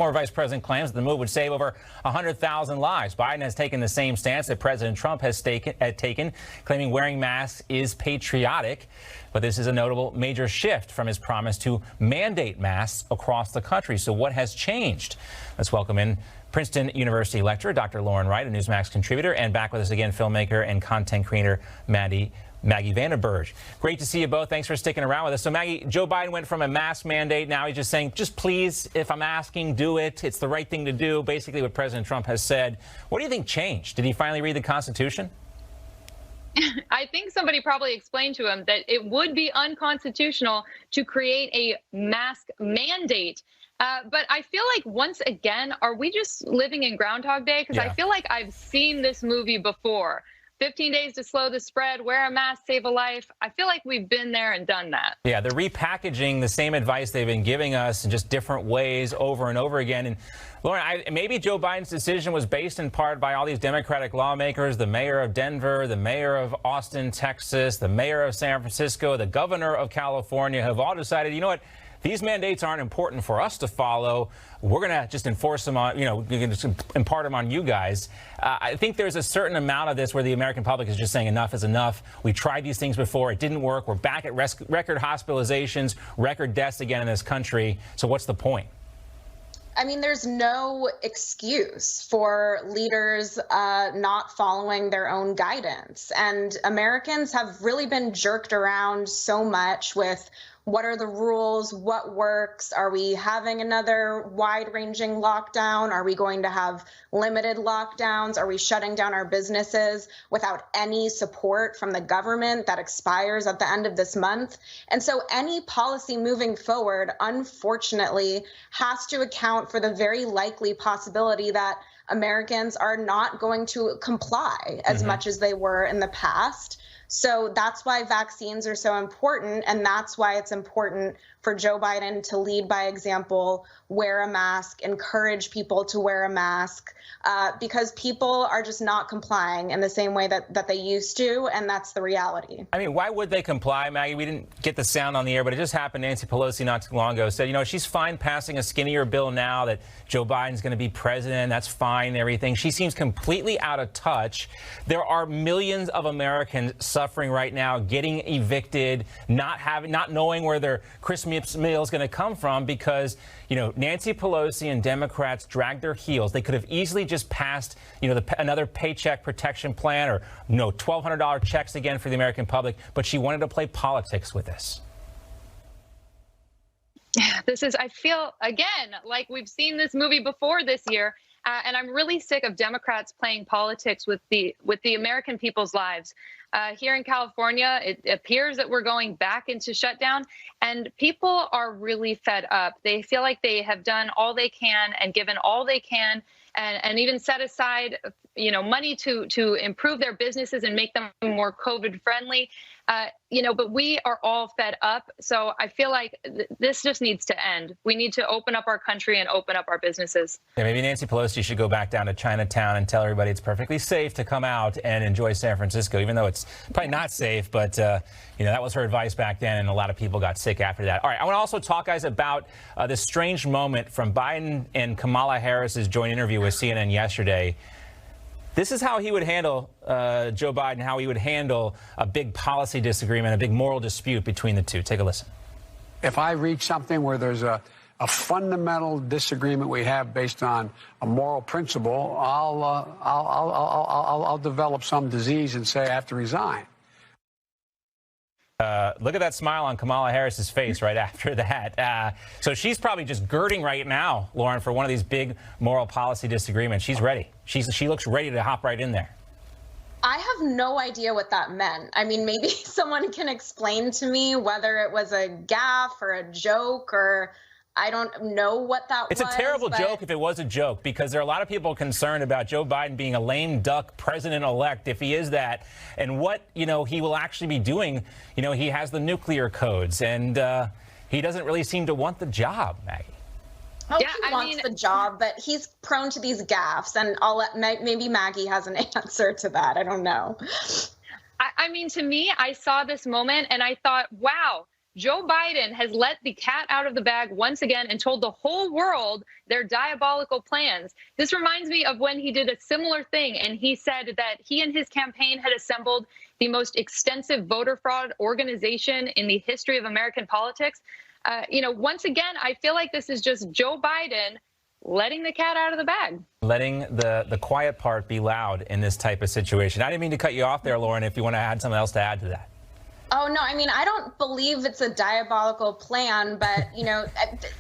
Former vice president claims that the move would save over 100,000 lives. Biden has taken the same stance that President Trump has taken, claiming wearing masks is patriotic. But this is a notable major shift from his promise to mandate masks across the country. So what has changed? Let's welcome in Princeton University lecturer Dr. Lauren Wright, a Newsmax contributor, and back with us again, filmmaker and content creator Maggie Vandenberg. Great to see you both. Thanks for sticking around with us. So, Maggie, Joe Biden went from a mask mandate. Now he's just saying, just please, if I'm asking, do it. It's the right thing to do. Basically what President Trump has said. What do you think changed? Did he finally read the Constitution? I think somebody probably explained to him that it would be unconstitutional to create a mask mandate. But I feel like once again, are we just living in Groundhog Day? Because I feel like I've seen this movie before. 15 days to slow the spread, wear a mask, save a life. I feel like we've been there and done that. Yeah, they're repackaging the same advice they've been giving us in just different ways over and over again. And Lauren, maybe Joe Biden's decision was based in part by all these Democratic lawmakers, the mayor of Denver, the mayor of Austin, Texas, the mayor of San Francisco, the governor of California have all decided, you know what? These mandates aren't important for us to follow. We're going to just enforce them on, impart them on you guys. I think there's a certain amount of this where the American public is just saying enough is enough. We tried these things before. It didn't work. We're back at record hospitalizations, record deaths again in this country. So what's the point? I mean, there's no excuse for leaders not following their own guidance. And Americans have really been jerked around so much with what are the rules? What works? Are we having another wide-ranging lockdown? Are we going to have limited lockdowns? Are we shutting down our businesses without any support from the government that expires at the end of this month? And so any policy moving forward, unfortunately, has to account for the very likely possibility that Americans are not going to comply as much as they were in the past. So that's why vaccines are so important, and that's why it's important for Joe Biden to lead by example, wear a mask, encourage people to wear a mask, because people are just not complying in the same way that they used to, and that's the reality. I mean, why would they comply, Maggie? We didn't get the sound on the air, but it just happened. Nancy Pelosi not too long ago said, she's fine passing a skinnier bill now that Joe Biden's going to be president. That's fine and everything. She seems completely out of touch. There are millions of Americans suffering right now, getting evicted, not knowing where their Christmas meal is going to come from because, Nancy Pelosi and Democrats dragged their heels. They could have easily just passed, another paycheck protection plan or, $1,200 checks again for the American public. But she wanted to play politics with this. I feel, again, like we've seen this movie before this year. And I'm really sick of Democrats playing politics with the American people's lives. Here in California, it appears that we're going back into shutdown, and people are really fed up. They feel like they have done all they can and given all they can, and even set aside, money to improve their businesses and make them more COVID friendly. But we are all fed up. So I feel like this just needs to end. We need to open up our country and open up our businesses. Yeah, maybe Nancy Pelosi should go back down to Chinatown and tell everybody it's perfectly safe to come out and enjoy San Francisco, even though it's probably not safe. But, that was her advice back then, and a lot of people got sick after that. All right, I want to also talk, guys, about this strange moment from Biden and Kamala Harris's joint interview with CNN yesterday. This is how he would handle Joe Biden, how he would handle a big policy disagreement, a big moral dispute between the two. Take a listen. If I reach something where there's a fundamental disagreement we have based on a moral principle, I'll develop some disease and say I have to resign. Look at that smile on Kamala Harris's face right after that. So she's probably just girding right now, Lauren, for one of these big moral policy disagreements. She's ready. She looks ready to hop right in there. I have no idea what that meant. I mean, maybe someone can explain to me whether it was a gaffe or a joke, or I don't know what that was. It's a terrible joke if it was a joke, because there are a lot of people concerned about Joe Biden being a lame duck president-elect, if he is that, and what, he will actually be doing. He has the nuclear codes, and he doesn't really seem to want the job, Maggie. Oh, yeah, he wants the job, but he's prone to these gaffes, and maybe Maggie has an answer to that. I don't know. To me, I saw this moment, and I thought, wow, Joe Biden has let the cat out of the bag once again and told the whole world their diabolical plans. This reminds me of when he did a similar thing, and he said that he and his campaign had assembled the most extensive voter fraud organization in the history of American politics. Once again, I feel like this is just Joe Biden letting the cat out of the bag. Letting the quiet part be loud in this type of situation. I didn't mean to cut you off there, Lauren, if you want to add something else to add to that. Oh, no, I mean, I don't believe it's a diabolical plan, but,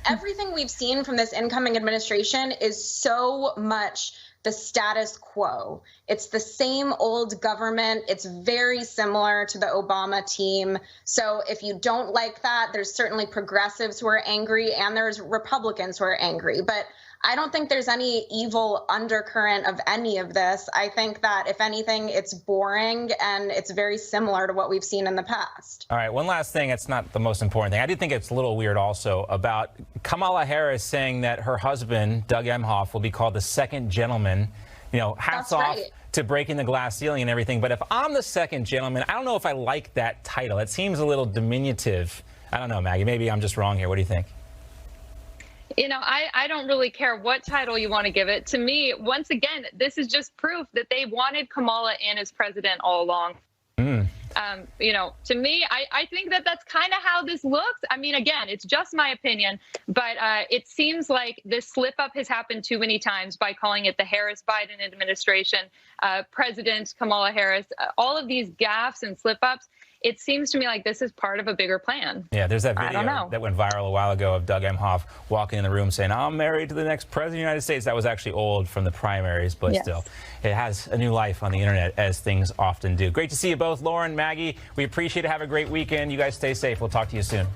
everything we've seen from this incoming administration is so much the status quo. It's the same old government. It's very similar to the Obama team. So if you don't like that, there's certainly progressives who are angry and there's Republicans who are angry. But I don't think there's any evil undercurrent of any of this. I think that, if anything, it's boring and it's very similar to what we've seen in the past. All right, one last thing. It's not the most important thing. I do think it's a little weird also about Kamala Harris saying that her husband, Doug Emhoff, will be called the second gentleman. Hats off to breaking the glass ceiling and everything. But if I'm the second gentleman, I don't know if I like that title. It seems a little diminutive. I don't know, Maggie. Maybe I'm just wrong here. What do you think? I don't really care what title you want to give it. To me, once again, this is just proof that they wanted Kamala in as president all along. To me, I think that that's kind of how this looks. I mean, again, it's just my opinion, but it seems like this slip up has happened too many times by calling it the Harris-Biden administration, President Kamala Harris, all of these gaffes and slip ups. It seems to me like this is part of a bigger plan. Yeah, there's that video that went viral a while ago of Doug Emhoff walking in the room saying, I'm married to the next president of the United States. That was actually old from the primaries, but still, it has a new life on the internet, as things often do. Great to see you both, Lauren, Maggie. We appreciate it. Have a great weekend. You guys stay safe. We'll talk to you soon.